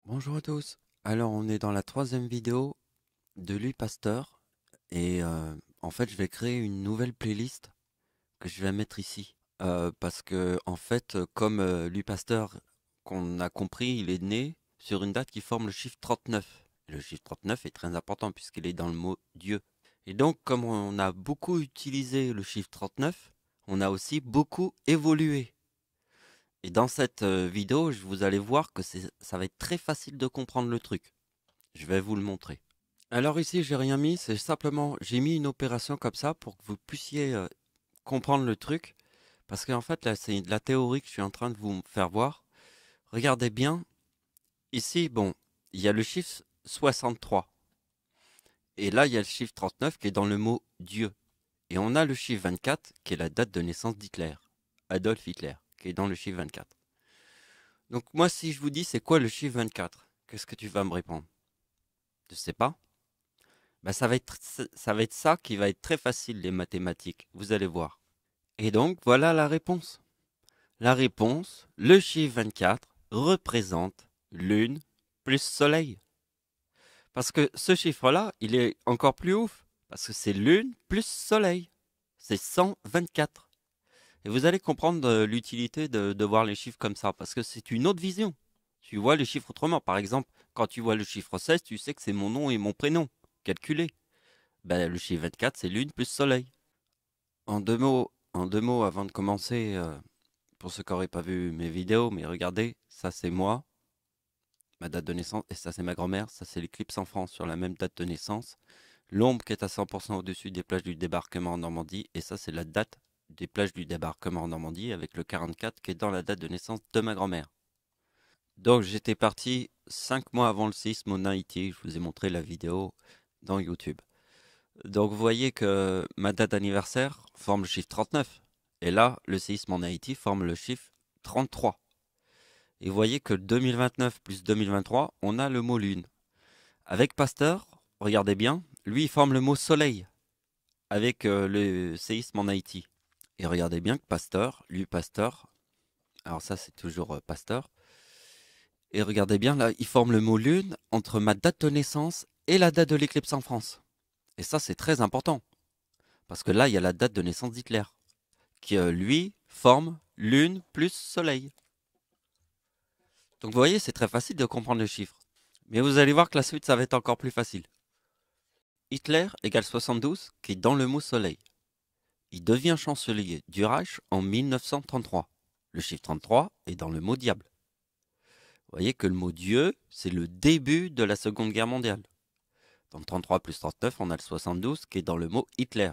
Bonjour à tous. Alors, on est dans la troisième vidéo de Louis Pasteur et en fait, je vais créer une nouvelle playlist que je vais mettre ici. Parce que en fait, comme Louis Pasteur, qu'on a compris, il est né sur une date qui forme le chiffre 39. Et le chiffre 39 est très important puisqu'il est dans le mot Dieu. Et donc, comme on a beaucoup utilisé le chiffre 39, on a aussi beaucoup évolué. Et dans cette vidéo, vous allez voir que ça va être très facile de comprendre le truc. Je vais vous le montrer. Alors ici, j'ai rien mis, c'est simplement, j'ai mis une opération comme ça pour que vous puissiez comprendre le truc. Parce qu'en fait, là, c'est de la théorie que je suis en train de vous faire voir. Regardez bien, ici, bon, il y a le chiffre 63. Et là, il y a le chiffre 39 qui est dans le mot Dieu. Et on a le chiffre 24 qui est la date de naissance d'Hitler, Adolf Hitler, qui est dans le chiffre 24. Donc moi, si je vous dis c'est quoi le chiffre 24, qu'est-ce que tu vas me répondre? Je sais pas. Bah, ça va être ça qui va être très facile, les mathématiques. Vous allez voir. Et donc, voilà la réponse. La réponse, le chiffre 24 représente Lune plus Soleil. Parce que ce chiffre-là, il est encore plus ouf. Parce que c'est Lune plus Soleil. C'est 124. Et vous allez comprendre l'utilité de voir les chiffres comme ça. Parce que c'est une autre vision. Tu vois les chiffres autrement. Par exemple, quand tu vois le chiffre 16, tu sais que c'est mon nom et mon prénom. Calculé. Ben, le chiffre 24, c'est Lune plus Soleil. En deux mots, avant de commencer, pour ceux qui n'auraient pas vu mes vidéos, mais regardez, ça c'est moi, ma date de naissance, et ça c'est ma grand-mère, ça c'est l'éclipse en France sur la même date de naissance, l'ombre qui est à 100% au-dessus des plages du débarquement en Normandie, et ça c'est la date des plages du débarquement en Normandie avec le 44 qui est dans la date de naissance de ma grand-mère. Donc j'étais parti 5 mois avant le séisme en Haïti, je vous ai montré la vidéo dans YouTube. Donc vous voyez que ma date d'anniversaire forme le chiffre 39. Et là, le séisme en Haïti forme le chiffre 33. Et vous voyez que 2029 plus 2023, on a le mot lune. Avec Pasteur, regardez bien, lui il forme le mot soleil avec le séisme en Haïti. Et regardez bien que Pasteur, lui Pasteur, alors ça c'est toujours Pasteur, et regardez bien là, il forme le mot lune entre ma date de naissance et la date de l'éclipse en France. Et ça c'est très important. Parce que là, il y a la date de naissance d'Hitler, qui lui forme Lune plus Soleil. Donc vous voyez, c'est très facile de comprendre le chiffre. Mais vous allez voir que la suite, ça va être encore plus facile. Hitler égale 72, qui est dans le mot Soleil. Il devient chancelier du Reich en 1933. Le chiffre 33 est dans le mot diable. Vous voyez que le mot Dieu, c'est le début de la Seconde Guerre mondiale. Donc 33 plus 39, on a le 72 qui est dans le mot Hitler.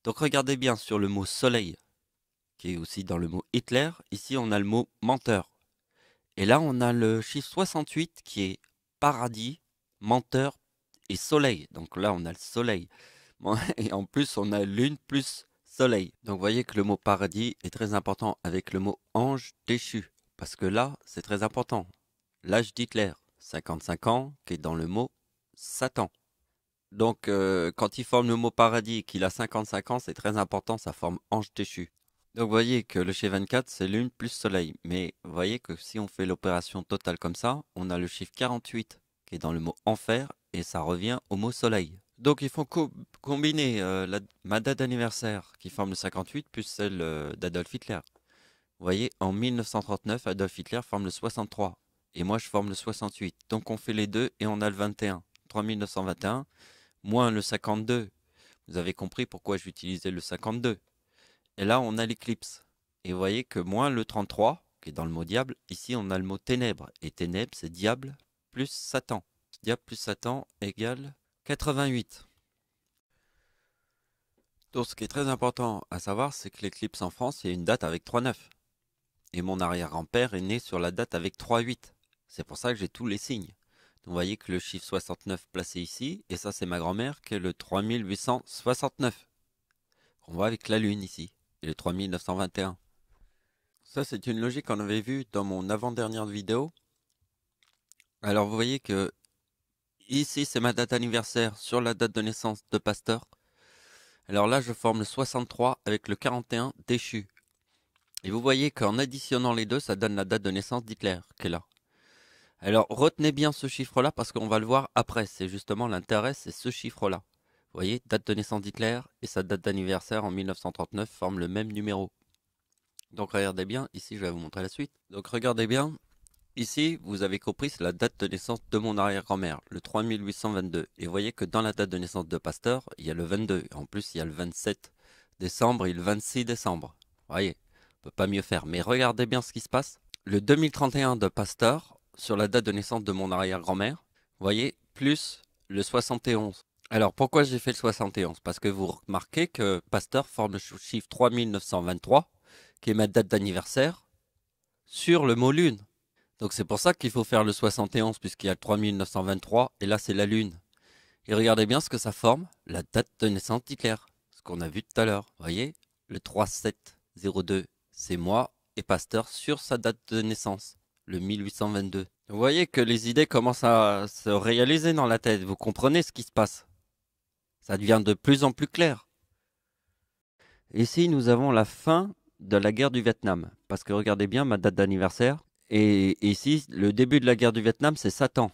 Donc regardez bien sur le mot Soleil, qui est aussi dans le mot Hitler. Ici, on a le mot menteur. Et là, on a le chiffre 68 qui est paradis, menteur et soleil. Donc là, on a le soleil. Et en plus, on a lune plus soleil. Donc vous voyez que le mot paradis est très important avec le mot ange déchu. Parce que là, c'est très important. L'âge d'Hitler, 55 ans, qui est dans le mot Satan. Donc quand il forme le mot paradis et qu'il a 55 ans, c'est très important, ça forme ange déchu. Donc vous voyez que le chiffre 24, c'est lune plus soleil. Mais vous voyez que si on fait l'opération totale comme ça, on a le chiffre 48 qui est dans le mot enfer et ça revient au mot soleil. Donc il faut combiner ma date d'anniversaire qui forme le 58 plus celle d'Adolf Hitler. Vous voyez, en 1939, Adolf Hitler forme le 63 et moi je forme le 68. Donc on fait les deux et on a le 21. 3921 moins le 52. Vous avez compris pourquoi j'utilisais le 52. Et là, on a l'éclipse. Et vous voyez que moins le 33, qui est dans le mot diable, ici on a le mot ténèbres. Et ténèbres, c'est diable plus Satan. Diable plus Satan égale 88. Donc ce qui est très important à savoir, c'est que l'éclipse en France, il y a une date avec 3,9. Et mon arrière-grand-père est né sur la date avec 3,8. C'est pour ça que j'ai tous les signes. Donc vous voyez que le chiffre 69 placé ici, et ça c'est ma grand-mère qui est le 3869. On voit avec la lune ici, et le 3921. Ça, c'est une logique qu'on avait vue dans mon avant-dernière vidéo. Alors, vous voyez que ici, c'est ma date anniversaire sur la date de naissance de Pasteur. Alors là, je forme le 63 avec le 41 déchu. Et vous voyez qu'en additionnant les deux, ça donne la date de naissance d'Hitler, qui est là. Alors retenez bien ce chiffre-là parce qu'on va le voir après. C'est justement l'intérêt, c'est ce chiffre-là. Vous voyez, date de naissance d'Hitler et sa date d'anniversaire en 1939 forment le même numéro. Donc regardez bien, ici je vais vous montrer la suite. Donc regardez bien, ici vous avez compris, c'est la date de naissance de mon arrière-grand-mère, le 3822. Et vous voyez que dans la date de naissance de Pasteur, il y a le 22. En plus, il y a le 27 décembre et le 26 décembre. Vous voyez, on peut pas mieux faire. Mais regardez bien ce qui se passe. Le 2031 de Pasteur, sur la date de naissance de mon arrière-grand-mère, vous voyez, plus le 71. Alors pourquoi j'ai fait le 71? Parce que vous remarquez que Pasteur forme le chiffre 3923, qui est ma date d'anniversaire, sur le mot lune. Donc c'est pour ça qu'il faut faire le 71, puisqu'il y a le 3923, et là c'est la lune. Et regardez bien ce que ça forme, la date de naissance d'Hitler, ce qu'on a vu tout à l'heure. Vous voyez, le 3702, c'est moi et Pasteur sur sa date de naissance, le 1822. Vous voyez que les idées commencent à se réaliser dans la tête, vous comprenez ce qui se passe. Ça devient de plus en plus clair. Ici, nous avons la fin de la guerre du Vietnam. Parce que regardez bien ma date d'anniversaire. Et ici, le début de la guerre du Vietnam, c'est Satan.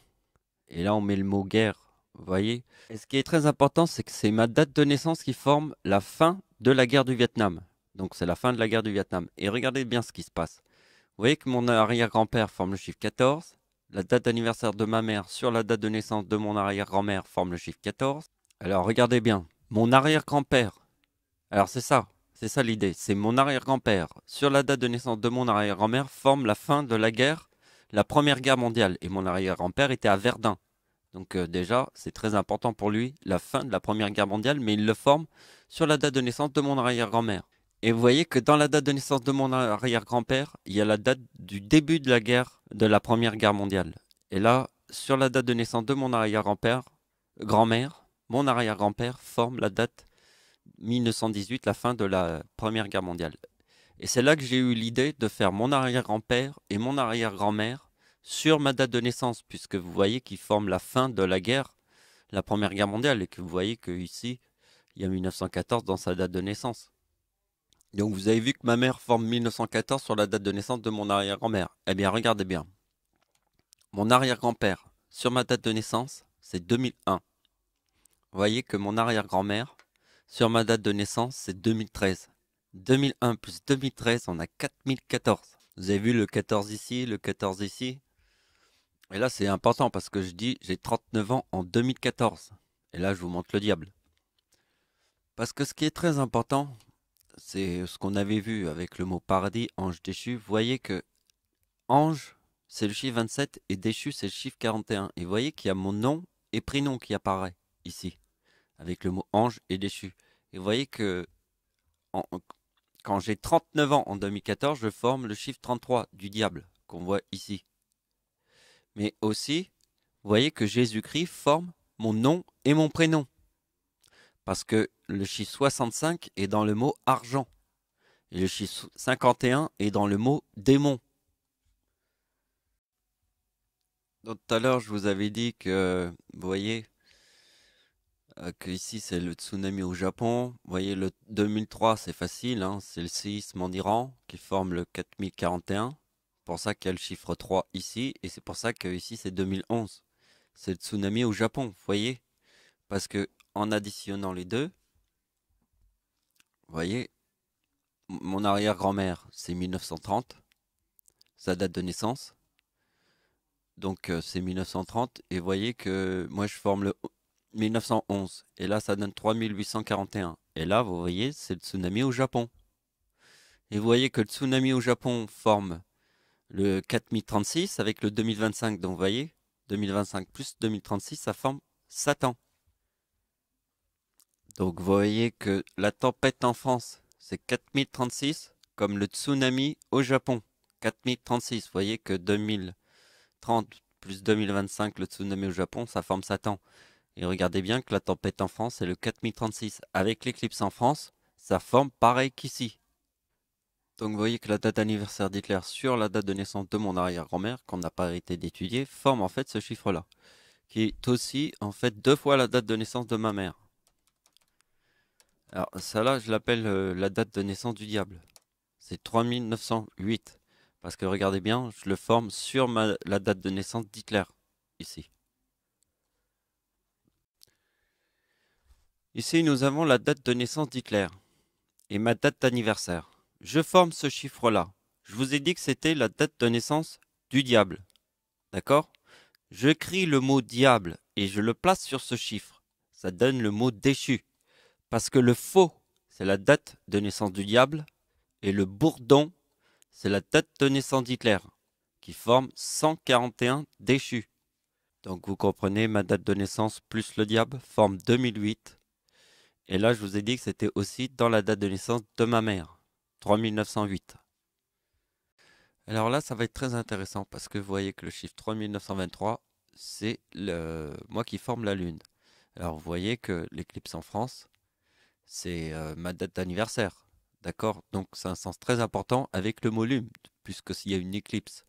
Et là, on met le mot guerre. Vous voyez? Et ce qui est très important, c'est que c'est ma date de naissance qui forme la fin de la guerre du Vietnam. Donc, c'est la fin de la guerre du Vietnam. Et regardez bien ce qui se passe. Vous voyez que mon arrière-grand-père forme le chiffre 14. La date d'anniversaire de ma mère sur la date de naissance de mon arrière-grand-mère forme le chiffre 14. Alors, regardez bien. Mon arrière-grand-père. Alors, c'est ça l'idée. C'est mon arrière-grand-père, sur la date de naissance de mon arrière-grand-mère, forme la fin de la guerre, la première guerre mondiale. Et mon arrière-grand-père était à Verdun. Donc déjà, c'est très important pour lui, la fin de la première guerre mondiale, mais il le forme sur la date de naissance de mon arrière-grand-mère. Et vous voyez que dans la date de naissance de mon arrière-grand-père, il y a la date du début de la guerre, de la première guerre mondiale. Et là, sur la date de naissance de mon arrière-grand-père, grand-mère, mon arrière-grand-père forme la date 1918, la fin de la Première Guerre mondiale. Et c'est là que j'ai eu l'idée de faire mon arrière-grand-père et mon arrière-grand-mère sur ma date de naissance, puisque vous voyez qu'ils forment la fin de la guerre, la Première Guerre mondiale, et que vous voyez qu'ici, il y a 1914 dans sa date de naissance. Donc vous avez vu que ma mère forme 1914 sur la date de naissance de mon arrière-grand-mère. Eh bien, regardez bien. Mon arrière-grand-père, sur ma date de naissance, c'est 2001. Vous voyez que mon arrière-grand-mère, sur ma date de naissance, c'est 2013. 2001 plus 2013, on a 4014. Vous avez vu le 14 ici, le 14 ici. Et là, c'est important parce que je dis j'ai 39 ans en 2014. Et là, je vous montre le diable. Parce que ce qui est très important, c'est ce qu'on avait vu avec le mot paradis, ange déchu. Vous voyez que ange, c'est le chiffre 27 et déchu, c'est le chiffre 41. Et vous voyez qu'il y a mon nom et prénom qui apparaît ici, avec le mot ange et déchu. Et vous voyez que en, quand j'ai 39 ans en 2014, je forme le chiffre 33 du diable qu'on voit ici. Mais aussi, vous voyez que Jésus-Christ forme mon nom et mon prénom. Parce que le chiffre 65 est dans le mot argent. Et le chiffre 51 est dans le mot démon. Donc tout à l'heure, je vous avais dit que, vous voyez, que ici c'est le tsunami au Japon. Vous voyez, le 2003, c'est facile, hein, c'est le séisme en Iran qui forme le 4041. C'est pour ça qu'il y a le chiffre 3 ici, et c'est pour ça que ici c'est 2011. C'est le tsunami au Japon, vous voyez? Parce que en additionnant les deux, vous voyez, mon arrière-grand-mère, c'est 1930, sa date de naissance. Donc c'est 1930, et vous voyez que moi je forme le 1911, et là ça donne 3841. Et là, vous voyez, c'est le tsunami au Japon. Et vous voyez que le tsunami au Japon forme le 4036 avec le 2025. Donc vous voyez, 2025 plus 2036, ça forme Satan. Donc vous voyez que la tempête en France, c'est 4036, comme le tsunami au Japon, 4036. Vous voyez que 2030 plus 2025, le tsunami au Japon, ça forme Satan. Et regardez bien que la tempête en France, c'est le 4036. Avec l'éclipse en France, ça forme pareil qu'ici. Donc vous voyez que la date d'anniversaire d'Hitler sur la date de naissance de mon arrière-grand-mère, qu'on n'a pas arrêté d'étudier, forme en fait ce chiffre-là, qui est aussi en fait 2 fois la date de naissance de ma mère. Alors ça là, je l'appelle la date de naissance du diable. C'est 3908. Parce que regardez bien, je le forme sur la date de naissance d'Hitler, ici. Ici, nous avons la date de naissance d'Hitler et ma date d'anniversaire. Je forme ce chiffre-là. Je vous ai dit que c'était la date de naissance du diable. D'accord? Je crie le mot diable et je le place sur ce chiffre. Ça donne le mot déchu. Parce que le faux, c'est la date de naissance du diable et le bourdon, c'est la date de naissance d'Hitler, qui forme 141 déchus. Donc vous comprenez, ma date de naissance plus le diable forme 2008. Et là, je vous ai dit que c'était aussi dans la date de naissance de ma mère, 3908. Alors là, ça va être très intéressant parce que vous voyez que le chiffre 3923, c'est le mois qui forme la Lune. Alors vous voyez que l'éclipse en France, c'est ma date d'anniversaire. D'accord? Donc c'est un sens très important avec le mot Lune, puisque s'il y a une éclipse,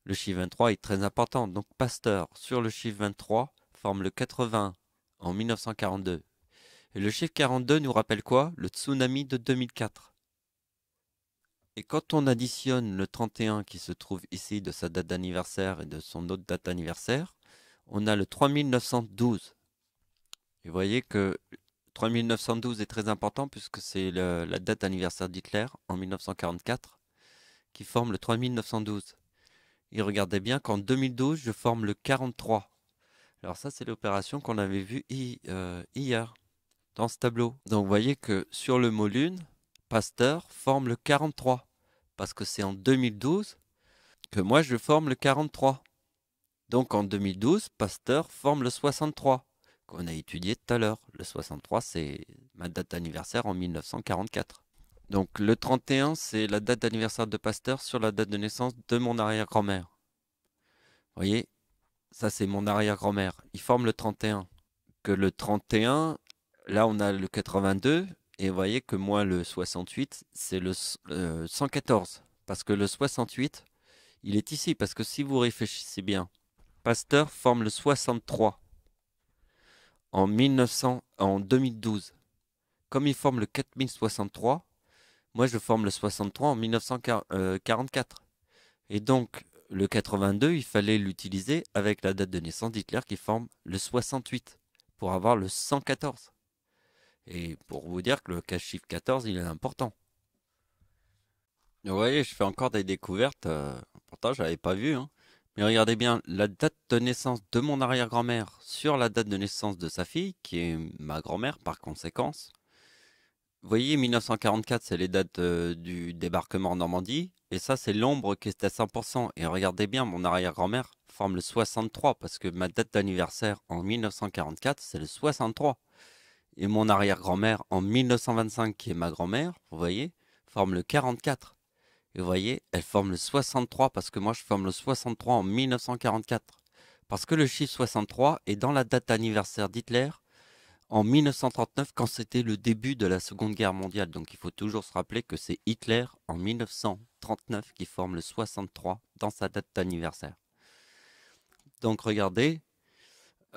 le chiffre 23 est très important. Donc Pasteur, sur le chiffre 23, forme le 80 en 1942. Et le chiffre 42 nous rappelle quoi? Le tsunami de 2004. Et quand on additionne le 31 qui se trouve ici de sa date d'anniversaire et de son autre date d'anniversaire, on a le 3912. Et vous voyez que 3912 est très important puisque c'est la date d'anniversaire d'Hitler en 1944 qui forme le 3912. Et regardez bien qu'en 2012, je forme le 43. Alors ça, c'est l'opération qu'on avait vue hier dans ce tableau. Donc vous voyez que sur le mot lune, Pasteur forme le 43. Parce que c'est en 2012 que moi je forme le 43. Donc en 2012, Pasteur forme le 63, qu'on a étudié tout à l'heure. Le 63, c'est ma date d'anniversaire en 1944. Donc le 31, c'est la date d'anniversaire de Pasteur sur la date de naissance de mon arrière-grand-mère. Vous voyez, ça c'est mon arrière-grand-mère. Il forme le 31. Que le 31, là on a le 82. Et vous voyez que moi le 68, c'est le 114. Parce que le 68, il est ici. Parce que si vous réfléchissez bien, Pasteur forme le 63 en 2012. Comme il forme le 4063, moi je forme le 63 en 1944. Et donc le 82, il fallait l'utiliser avec la date de naissance d'Hitler qui forme le 68 pour avoir le 114. Et pour vous dire que le chiffre 14, il est important. Vous voyez, je fais encore des découvertes. Pourtant, je n'avais pas vu. Hein. Mais regardez bien, la date de naissance de mon arrière-grand-mère sur la date de naissance de sa fille, qui est ma grand-mère par conséquence. Vous voyez, 1944, c'est les dates du débarquement en Normandie. Et ça, c'est l'ombre qui est à 100%. Et regardez bien, mon arrière-grand-mère forme le 63, parce que ma date d'anniversaire en 1944, c'est le 63. Et mon arrière-grand-mère en 1925, qui est ma grand-mère, vous voyez, forme le 44. Et vous voyez, elle forme le 63 parce que moi je forme le 63 en 1944. Parce que le chiffre 63 est dans la date d'anniversaire d'Hitler en 1939 quand c'était le début de la Seconde Guerre mondiale. Donc il faut toujours se rappeler que c'est Hitler en 1939 qui forme le 63 dans sa date d'anniversaire. Donc regardez,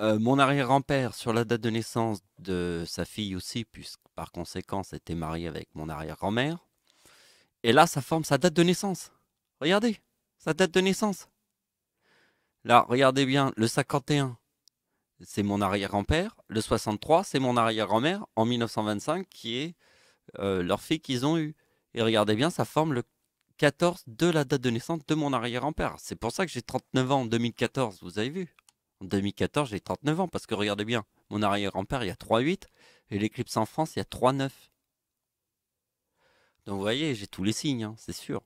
mon arrière-grand-père sur la date de naissance de sa fille aussi, puisque par conséquent était marié avec mon arrière-grand-mère. Et là, ça forme sa date de naissance. Regardez, sa date de naissance. Là, regardez bien, le 51, c'est mon arrière-grand-père. Le 63, c'est mon arrière-grand-mère en 1925, qui est leur fille qu'ils ont eue. Et regardez bien, ça forme le 14 de la date de naissance de mon arrière-grand-père. C'est pour ça que j'ai 39 ans en 2014, vous avez vu. En 2014, j'ai 39 ans, parce que regardez bien, mon arrière-grand-père, il y a 3,8, et l'éclipse en France, il y a 3,9. Donc vous voyez, j'ai tous les signes, hein, c'est sûr.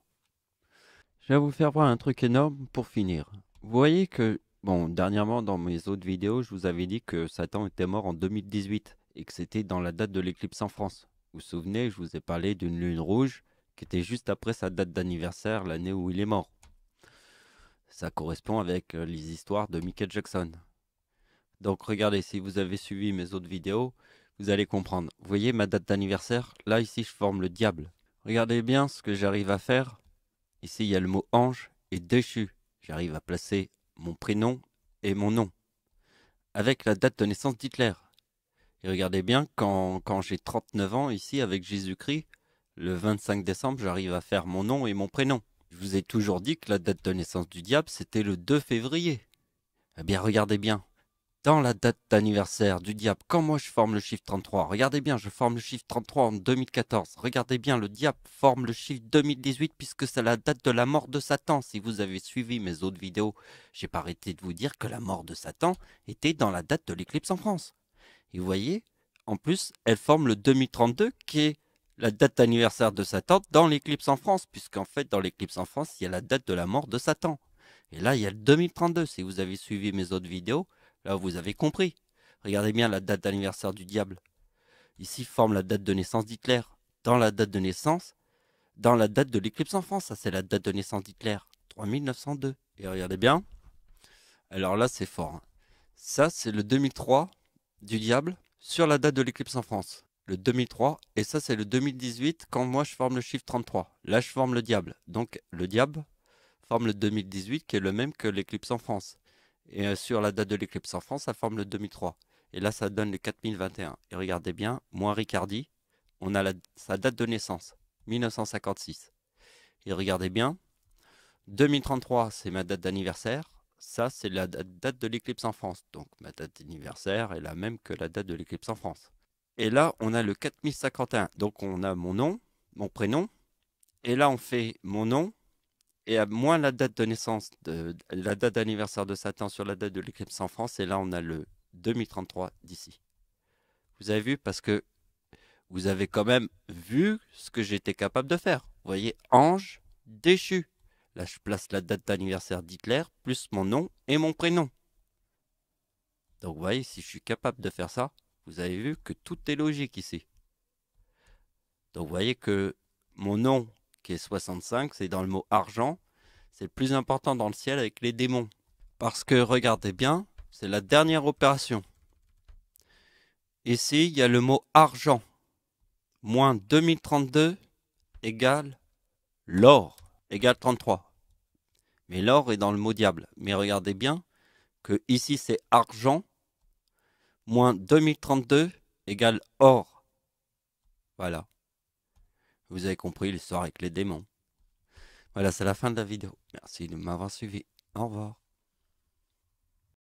Je vais vous faire voir un truc énorme pour finir. Vous voyez que, bon, dernièrement dans mes autres vidéos, je vous avais dit que Satan était mort en 2018 et que c'était dans la date de l'éclipse en France. Vous vous souvenez, je vous ai parlé d'une lune rouge qui était juste après sa date d'anniversaire, l'année où il est mort. Ça correspond avec les histoires de Michael Jackson. Donc regardez, si vous avez suivi mes autres vidéos, vous allez comprendre. Vous voyez ma date d'anniversaire? Là, ici, je forme le diable. Regardez bien ce que j'arrive à faire. Ici, il y a le mot ange et déchu. J'arrive à placer mon prénom et mon nom avec la date de naissance d'Hitler. Et regardez bien, quand j'ai 39 ans ici avec Jésus-Christ, le 25 décembre, j'arrive à faire mon nom et mon prénom. Je vous ai toujours dit que la date de naissance du diable, c'était le 2 février. Eh bien, regardez bien. Dans la date d'anniversaire du diable, quand moi je forme le chiffre 33, regardez bien, je forme le chiffre 33 en 2014. Regardez bien, le diable forme le chiffre 2018 puisque c'est la date de la mort de Satan. Si vous avez suivi mes autres vidéos, j'ai pas arrêté de vous dire que la mort de Satan était dans la date de l'éclipse en France. Et vous voyez, en plus, elle forme le 2032 qui est la date d'anniversaire de Satan dans l'éclipse en France, puisqu'en fait, dans l'éclipse en France, il y a la date de la mort de Satan. Et là, il y a le 2032. Si vous avez suivi mes autres vidéos, là, vous avez compris. Regardez bien la date d'anniversaire du diable. Ici forme la date de naissance d'Hitler. Dans la date de naissance, dans la date de l'éclipse en France, ça c'est la date de naissance d'Hitler, 3902. Et regardez bien. Alors là, c'est fort. Hein. Ça, c'est le 2003 du diable sur la date de l'éclipse en France. Le 2003. Et ça, c'est le 2018 quand moi je forme le chiffre 33. Là, je forme le diable. Donc, le diable forme le 2018 qui est le même que l'éclipse en France. Et sur la date de l'éclipse en France, ça forme le 2003. Et là, ça donne le 4021. Et regardez bien, moi, Ricardi, on a sa date de naissance, 1956. Et regardez bien, 2033, c'est ma date d'anniversaire. Ça, c'est la date de l'éclipse en France. Donc, ma date d'anniversaire est la même que la date de l'éclipse en France. Et là, on a le 4051. Donc, on a mon nom, mon prénom. Et là, on fait mon nom, et à moins la date de naissance, la date d'anniversaire de Satan sur la date de l'éclipse en France, et là on a le 2033 d'ici. Vous avez vu, parce que vous avez quand même vu ce que j'étais capable de faire. Vous voyez, ange déchu. Là je place la date d'anniversaire d'Hitler, plus mon nom et mon prénom. Donc vous voyez, si je suis capable de faire ça, vous avez vu que tout est logique ici. Donc vous voyez que mon nom, qui est 65, c'est dans le mot argent. C'est le plus important dans le ciel avec les démons. Parce que, regardez bien, c'est la dernière opération. Ici, il y a le mot argent. Moins 2032 égale l'or, égale 33. Mais l'or est dans le mot diable. Mais regardez bien que ici, c'est argent. Moins 2032 égale or. Voilà. Vous avez compris l'histoire avec les démons. Voilà, c'est la fin de la vidéo. Merci de m'avoir suivi. Au revoir.